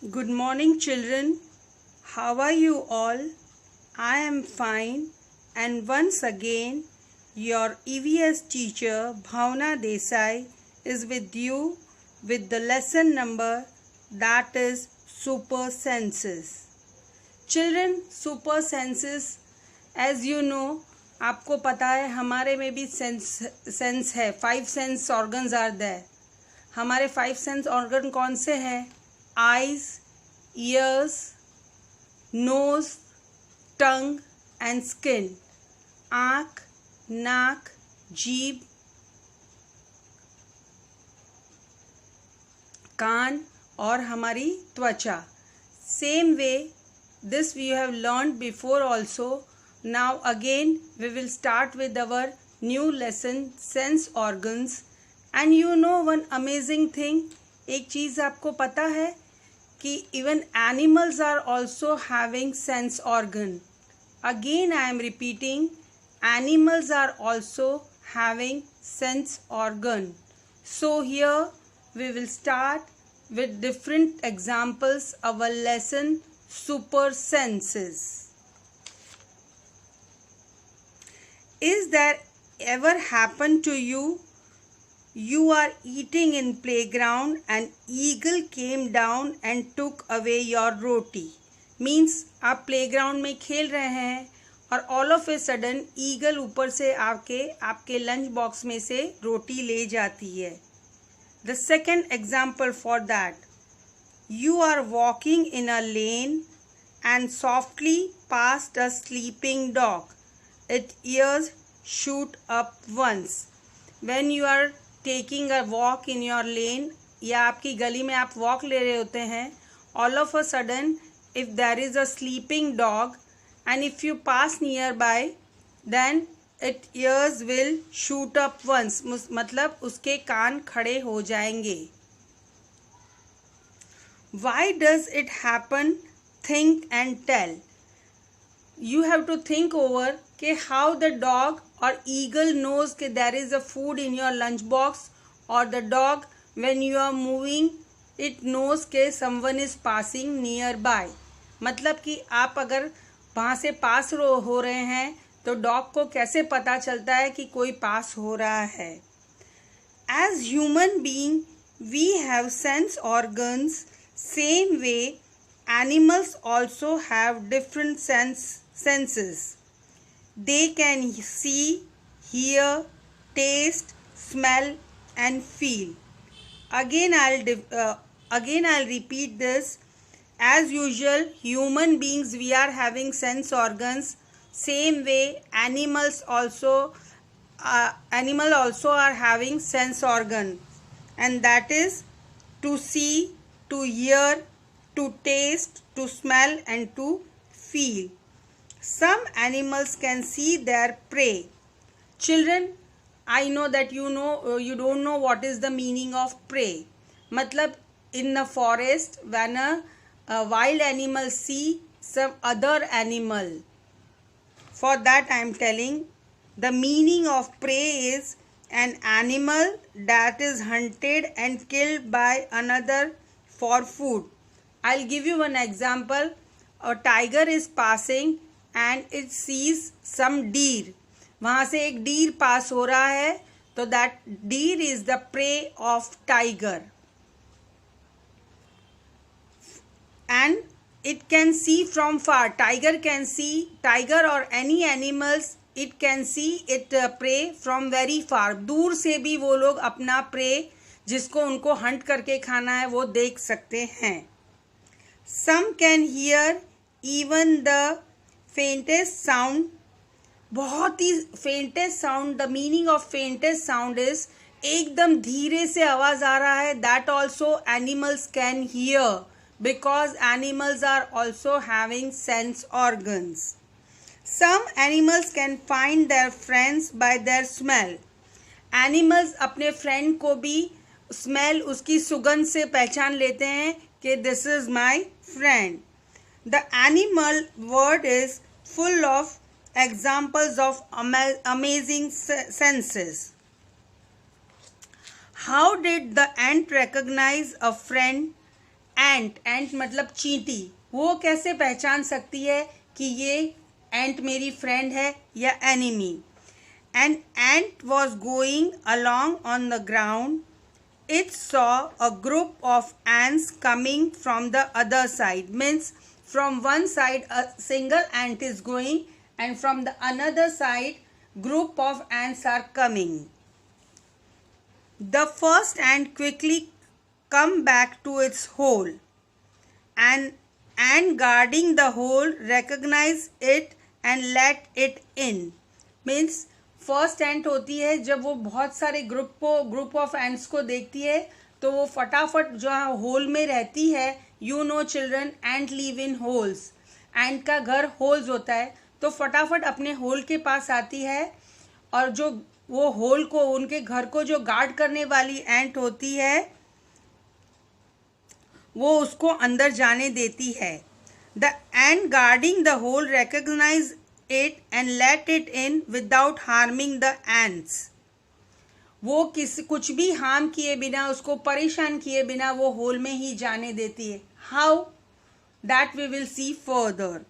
Good morning, children. How are you all? I am fine, and once again, your EVS teacher Bhavna Desai is with you with the lesson number that is super senses. Children, super senses, as you know, आपको पता है हमारे में भी sense है. 5 sense organs are there. हमारे 5 sense organ कौन से हैं? Eyes, ears, nose, tongue and skin. आँख, नाक, जीभ, कान और हमारी त्वचा. Same way this we have learned before also. Now again we will start with our new lesson, sense organs. And you know one amazing thing, एक चीज़ आपको पता है कि even animals are also having sense organ. Again I am repeating, animals are also having sense organ. So here we will start with different examples of our lesson super senses. Is there ever happened to you? You are eating in playground and eagle came down and took away your roti. Means आप playground में खेल रहे हैं और all of a sudden eagle ऊपर से आके आपके lunch box में से रोटी ले जाती है. The second example for that. You are walking in a lane and softly past a sleeping dog. Its ears shoot up once. When you are taking a walk in your lane या आपकी गली में आप walk ले रहे होते हैं, all of a sudden if there is a sleeping dog and if you pass nearby, then its ears will shoot up once. मतलब उसके कान खड़े हो जाएंगे. Why does it happen? Think and tell. You have to think over कि how the dog or eagle knows कि there is a food in your lunch box, or the dog when you are moving it knows कि someone is passing nearby. मतलब कि आप अगर वहाँ से पास हो रहे हैं तो डॉग को कैसे पता चलता है कि कोई पास हो रहा है. As human being we have sense organs. Same way animals also have different senses. They can see, hear, taste, smell and feel. Again I'll repeat this. As usual, human beings we are having sense organs. Same way animals also are having sense organ, and that is to see, to hear, to taste, to smell and to feel. Some animals can see their prey. Children, I know that you don't know what is the meaning of prey. मतलब in the forest when a wild animal see some other animal. For that I am telling, the meaning of prey is an animal that is hunted and killed by another for food. I'll give you one example. A tiger is passing and it sees some deer. वहाँ से एक deer pass हो रहा है तो that deer is the prey of tiger. And it can see from far. Tiger can see, tiger or any animals, it can see it prey from very far. दूर से भी वो लोग अपना prey जिसको उनको हंट करके खाना है वो देख सकते हैं. Some can hear even the faintest sound. बहुत ही faintest sound. The meaning of faintest sound is एकदम धीरे से आवाज आ रहा है. That also animals can hear because animals are also having sense organs. Some animals can find their friends by their smell. Animals अपने friend को भी smell उसकी सुगंध से पहचान लेते हैं कि this is my friend. The animal world is full of examples of amazing senses. How did the ant recognize a friend? एंट मतलब चींटी, वो कैसे पहचान सकती है कि ये एंट मेरी फ्रेंड है या enemy? An ant was going along on the ground. It saw a group of ants coming from the other side. Means from one side a single ant is going and from the another side group of ants are coming. The first ant quickly come back to its hole. An ant guarding the hole recognized it and let it in. Means first ant होती है जब वो बहुत सारे group of ants को देखती है तो वो फटाफट जो होल में रहती है, you know children, ant live in holes, ant का घर होल्स होता है, तो फटाफट अपने होल के पास आती है और जो वो होल को, उनके घर को जो गार्ड करने वाली एंट होती है वो उसको अंदर जाने देती है. The ant guarding the hole recognise it and let it in without harming the ants. वो कुछ भी हार्म किए बिना, उसको परेशान किए बिना वो होल में ही जाने देती है. How? That we will see further.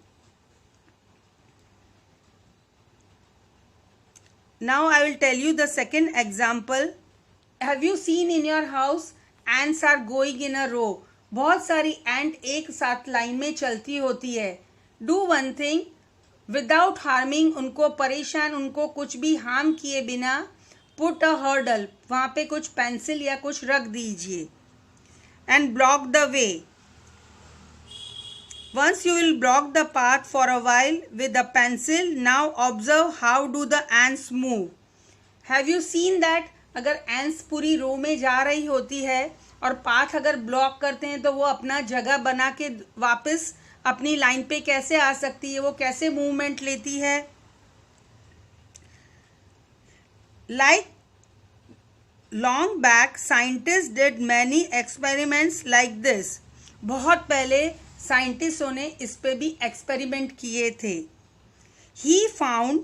Now I will tell you the second example. Have you seen in your house ants are going in a row? बहुत सारी एंट एक साथ लाइन में चलती होती है. Do one thing. Without harming, उनको परेशान, उनको कुछ भी हार्म किए बिना, पुट अ हर्डल, वहाँ पे कुछ पेंसिल या कुछ रख दीजिए. And block the way. Once you will block the path for a while with a pencil. Now observe how do the ants move. Have you seen that अगर ants पूरी row में जा रही होती है और पाथ अगर ब्लॉक करते हैं तो वो अपना जगह बना के वापस अपनी लाइन पे कैसे आ सकती है, वो कैसे मूवमेंट लेती है. Like long back scientist did many experiments like this. बहुत पहले साइंटिस्टों ने इस पे भी एक्सपेरिमेंट किए थे. He found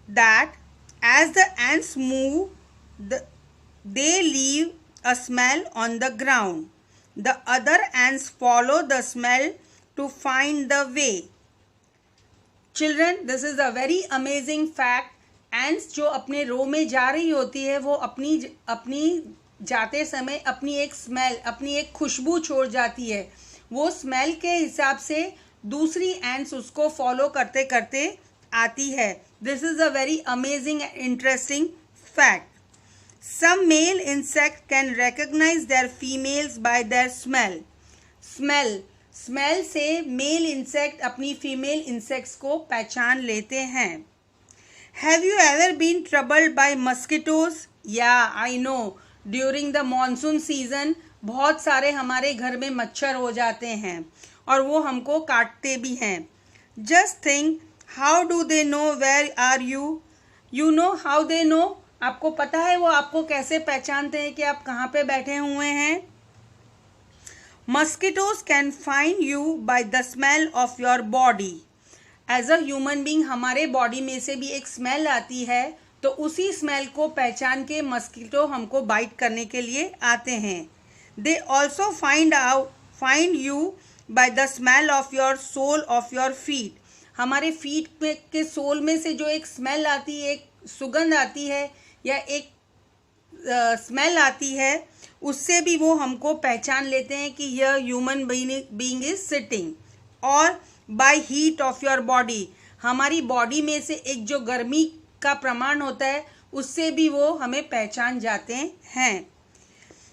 that as the ants move they leave a smell on the ground. The other ants follow the smell to find the way. Children, this is a very amazing fact. Ants जो अपने रो में जा रही होती है वो अपनी जाते समय अपनी एक स्मेल, अपनी एक खुशबू छोड़ जाती है. वो स्मेल के हिसाब से दूसरी एंट्स उसको फॉलो करते करते आती है. This is a very amazing and interesting fact. Some male insect can recognize their females by their smell. Smell से मेल इंसेक्ट अपनी फीमेल इंसेक्ट्स को पहचान लेते हैं. Have you ever been troubled by mosquitoes? या I know, during the monsoon season बहुत सारे हमारे घर में मच्छर हो जाते हैं और वो हमको काटते भी हैं. Just think, how do they know where are you? You know how they know? आपको पता है वो आपको कैसे पहचानते हैं कि आप कहाँ पे बैठे हुए हैं? Mosquitoes can find you by the smell of your body. As a human being, हमारे बॉडी में से भी एक स्मेल आती है, तो उसी स्मेल को पहचान के मस्कीटो हमको बाइट करने के लिए आते हैं. They also find you by the smell of your sole of your feet. हमारे फीट के सोल में से जो एक स्मेल आती है, एक सुगंध आती है या एक स्मेल आती है, उससे भी वो हमको पहचान लेते हैं कि यह ह्यूमन बीइंग इज सिटिंग. और by heat of your body, हमारी बॉडी में से एक जो गर्मी का प्रमाण होता है उससे भी वो हमें पहचान जाते हैं.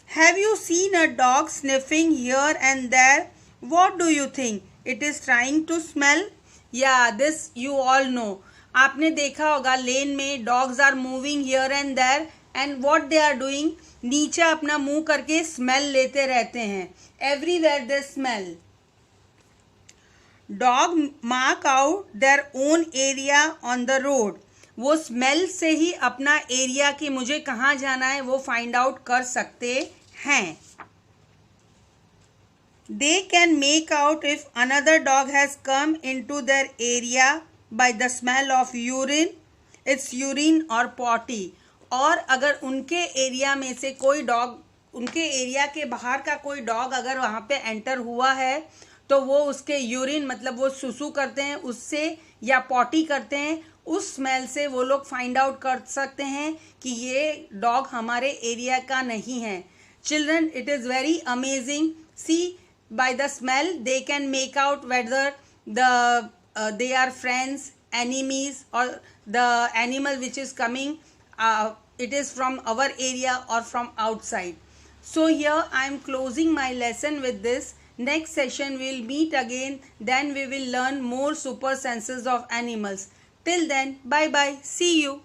Have you seen a dog sniffing here and there? What do you think? It is trying to smell. या दिस यू ऑल नो. आपने देखा होगा लेन में dogs are moving here and there and what they are doing, नीचे अपना मुंह करके smell लेते रहते हैं. Everywhere they smell. Dog mark out their own area on the road. वो स्मेल से ही अपना एरिया कि मुझे कहाँ जाना है वो फाइंड आउट कर सकते हैं. They can make out if another dog has come into their area by the smell of urine, its urine or potty. और अगर उनके एरिया में से कोई डॉग उनके एरिया के बाहर का कोई डॉग अगर वहाँ पे एंटर हुआ है तो वो उसके यूरिन मतलब वो सुसु करते हैं उससे या पॉटी करते हैं, उस स्मेल से वो लोग फाइंड आउट कर सकते हैं कि ये डॉग हमारे एरिया का नहीं है. Children, it is very amazing. See, by the smell they can make out whether they are friends, enemies, or the animal which is coming it is from our area or from outside. So here I am closing my lesson with this. Next session we will meet again, then we will learn more super senses of animals. Till then, bye bye, see you.